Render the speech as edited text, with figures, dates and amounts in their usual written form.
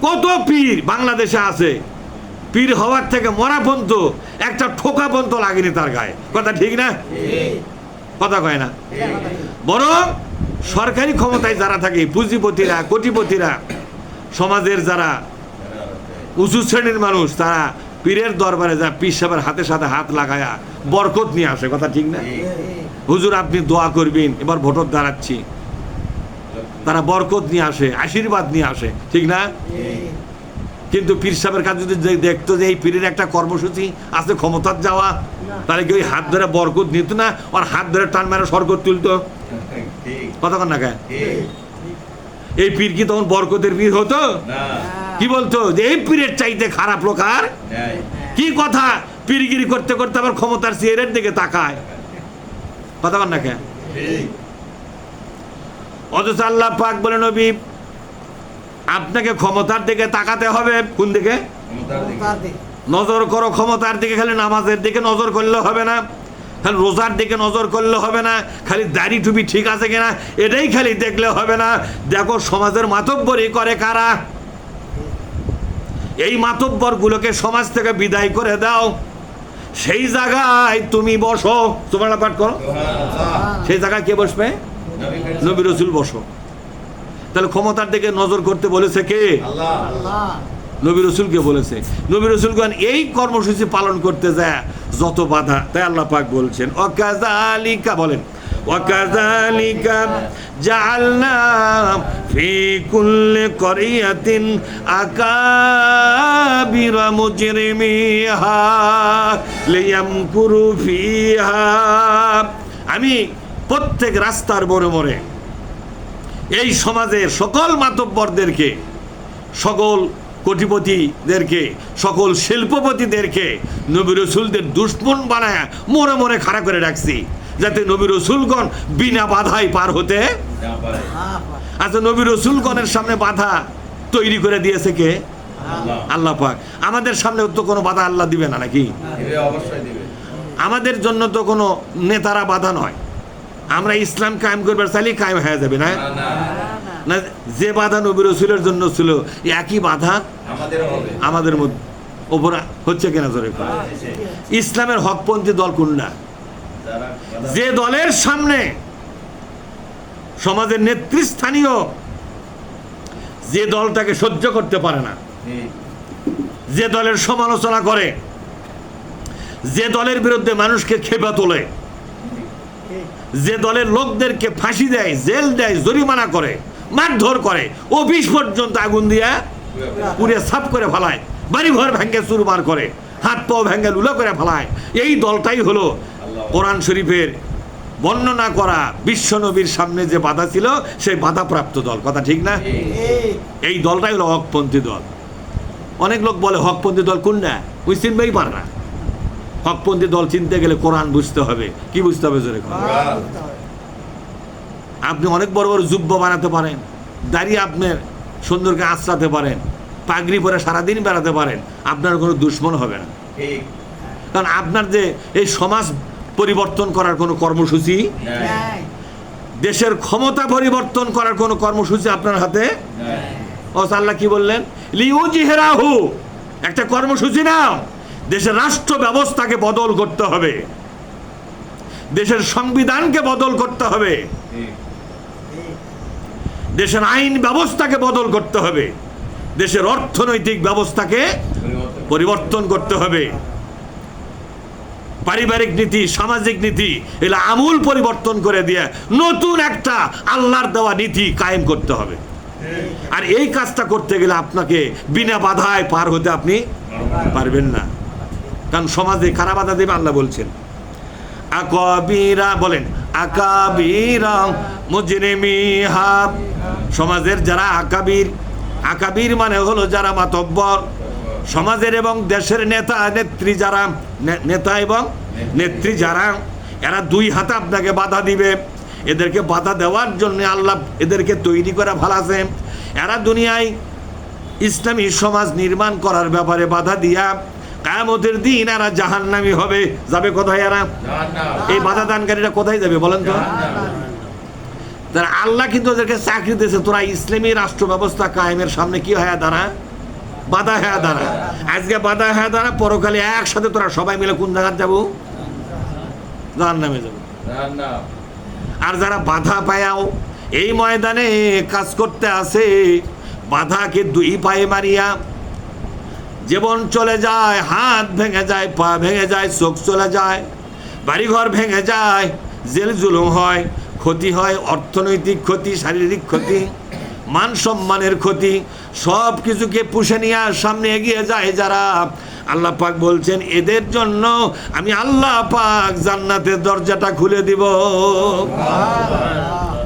কত পীর বাংলাদেশে আছে, পীর হওয়ার থেকে মরা পর্যন্ত একটা ঠোকা পর্যন্ত লাগেনি তার গায়ে। কথা ঠিক না? কথা কয় না। বরং সরকারি ক্ষমতায় যারা থাকে, পুঁজিপতিরা, কোটিপতিরা, সমাজের যারা উঁচু শ্রেণীর মানুষ, তারা পীরের দরবারে যা পীর সাহেবের হাতে সাথে হাত লাগায়া বরকত নিয়ে আসে। কথা ঠিক না? হুজুর আপনি দোয়া করবেন, এবার ভোটর দাঁড়াচ্ছি, তারা বরকত নিয়ে আসে, আশীর্বাদ নিয়ে আসে। ঠিক না? কিন্তু পীর সাহেবের কাছে যদি দেখতো যে এই পীরের একটা কর্মসূচি আছে ক্ষমতার যাওয়া, তাহলে কি ওই হাত ধরে বরকত নিত না? ওর হাত ধরে টান মেরে সরকত তুলতো। কতক্ষণ না খায় এই পীর কি তখন বরকতের পীর হতো? কি বলতো যে এই পীরের চাইতে খারাপ লোক আর কি? কথা পীরগিরি করতে করতে আবার ক্ষমতার চেয়ারের দিকে তাকায়। কতক্ষণ না খায়। অথচ আল্লাহ পাক বলে, নবী আপনাকে ক্ষমতার দিকে তাকাতে হবে। কোন দিকে? নজর করো ক্ষমতার দিকে। খালি নামাজের দিকে নজর করলে হবে না, খালি রোজার দিকে নজর করলে হবে না, খালি দাড়ি টুপি ঠিক আছে কিনা এটাই খালি দেখলে হবে না। দেখো সমাজের মাতব্বরি করে কারা। এই মাতব্বর গুলোকে সমাজ থেকে বিদায় করে দাও, সেই জায়গায় তুমি বসো। তোমরা পাঠ করো, সেই জায়গায় কে বসবে? নবী রাসূল বসো। তাহলে ক্ষমতার দিকে নজর করতে বলেছে কে? নবী রাসূলকে বলেছে। নবী রাসূলগণ এই কর্মসূচি পালন করতে যায় যত বাধা, তাই আল্লাহ পাক বলছেন ওয়াকাযালিকা, বলেন ওয়াকাযালিকা জাআলনা ফি কুল্লি ক্বরিয়াতিন আকাবিরা মুজরিমিহা লিয়ামকুরু ফিহা। আমি প্রত্যেক রাস্তার মোড়ে মোড়ে এই সমাজের সকল মাতব্বরদেরকে, সকল কোটিপতিদেরকে, সকল শিল্পপতিদেরকে নবী রাসূলদের দুশমন বানায় মোড়ে মোড়ে খাড়া করে রাখছি, যাতে নবী রাসূলগণ বিনা বাধায় পার হতে। আচ্ছা, নবী রাসূলগণের সামনে বাধা তৈরি করে দিয়েছে কে? আল্লাহ পাক। আমাদের সামনে তো কোনো বাধা আল্লাহ দিবে না নাকি? আমাদের জন্য তো কোনো নেতারা বাধা নয়। আমরা ইসলাম কায়েম করবার চাইলে কায়েম হয়ে যাবে না? না, যে বাধা নবী রাসূলের জন্য ছিল একই বাধা আমাদের মধ্যে ওপর হচ্ছে কিনা জোরে? ইসলামের হকপন্থী দল কোনটা? যে দলের সামনে সমাজের নেতৃস্থানীয় যে দলটাকে সহ্য করতে পারে না, যে দলের সমালোচনা করে, যে দলের বিরুদ্ধে মানুষকে খেপা তোলে, যে দলের লোকদেরকে ফাঁসি দেয়, জেল দেয়, জরিমানা করে, মারধর করে, অফিস পর্যন্ত আগুন দিয়া পুড়ে সাফ করে ফেলায়, বাড়ি ঘর ভেঙে চুরমার করে, হাত পাও ভেঙে লুলো করে ফেলায়, এই দলটাই হলো কোরআন শরীফের বর্ণনা করা বিশ্ব নবীর সামনে যে বাধা ছিল সেই বাধাপ্রাপ্ত দল। কথা ঠিক না? এই দলটাই হলো হকপন্থী দল। অনেক লোক বলে হকপন্থী দল কোনটা, ওই চিনবেই পারে না। হকপন্থী দল চিনতে গেলে কোরআন বুঝতে হবে। কি বুঝতে হবে জোরে? আপনি অনেক বড় বড় যুব্য বানাতে পারেন, দাঁড়িয়ে আপনার সুন্দরকে আঁচড়াতে পারেন, পাগড়ি পরে সারাদিন বেড়াতে পারেন, আপনার কোনো দুশ্মন হবে না। কারণ আপনার যে এই সমাজ পরিবর্তন করার কোনো কর্মসূচি, দেশের ক্ষমতা পরিবর্তন করার কোনো কর্মসূচি আপনার হাতে। আল্লাহ কি বললেন? লিউজিহিরাহু, একটা কর্মসূচি নাও। দেশের রাষ্ট্র ব্যবস্থাকে বদল করতে হবে, দেশের সংবিধানকে বদল করতে হবে, দেশের আইন ব্যবস্থাকে বদল করতে হবে, দেশের অর্থনৈতিক ব্যবস্থাকে পরিবর্তন করতে হবে, পারিবারিক নীতি, সামাজিক নীতি এগুলো আমূল পরিবর্তন করে দিয়ে নতুন একটা আল্লাহর দেওয়া নীতি কায়েম করতে হবে। আর এই কাজটা করতে গেলে আপনাকে বিনা বাধায় পার হতে আপনি পারবেন না। কারণ সমাজে কারা বাধা দেবে? আল্লাহ বলছেন আকাবিরা, বলেন আকাবিরা মুজরিমিহা, সমাজের যারা আকাবির, আকাবির মানে হলো যারা মাতব্বর, সমাজের এবং দেশের নেতা নেত্রী যারা, নেতা এবং নেত্রী যারা, এরা দুই হাতে আপনাকে বাধা দিবে। এদেরকে বাধা দেওয়ার জন্য আল্লাহ এদেরকে তৈরি করে ভালাছে। এরা দুনিয়ায় ইসলামী সমাজ নির্মাণ করার ব্যাপারে বাধা দিয়া কিয়ামতের দিন এরা জাহান্নামী হবে। যাবে কোথায় এরা? এই বাধা দানকারীরা কোথায় যাবে বলেন তো? তারা আল্লাহ কিন্তু ওদেরকে চাকরি দিয়েছে, তোরা ইসলামী রাষ্ট্র ব্যবস্থা কায়েমের সামনে কি হয়ে দাঁড়া, বাধা হয়ে দাঁড়া। আজকে বাধা হয়ে দাঁড়া, পরকালে একসাথে তোরা সবাই মিলে কোন জায়গায় যাবো, জাহান্নামে যাবো। আর যারা বাধা পায়াও এই ময়দানে কাজ করতে আসে, বাধাকে দুই পায়ে মারিয়া জীবন চলে যায়, হাত ভেঙে যায়, পা ভেঙে যায়, চোখ চলে যায়, বাড়িঘর ভেঙে যায়, জেল জুলুম হয়, ক্ষতি হয়, অর্থনৈতিক ক্ষতি, শারীরিক ক্ষতি, মান সম্মানের ক্ষতি, সব কিছুকে পুষে নিয়ে সামনে এগিয়ে যায় যারা, আল্লাহ পাক বলছেন এদের জন্য আমি আল্লাহ পাক জান্নাতের দরজাটা খুলে দিব।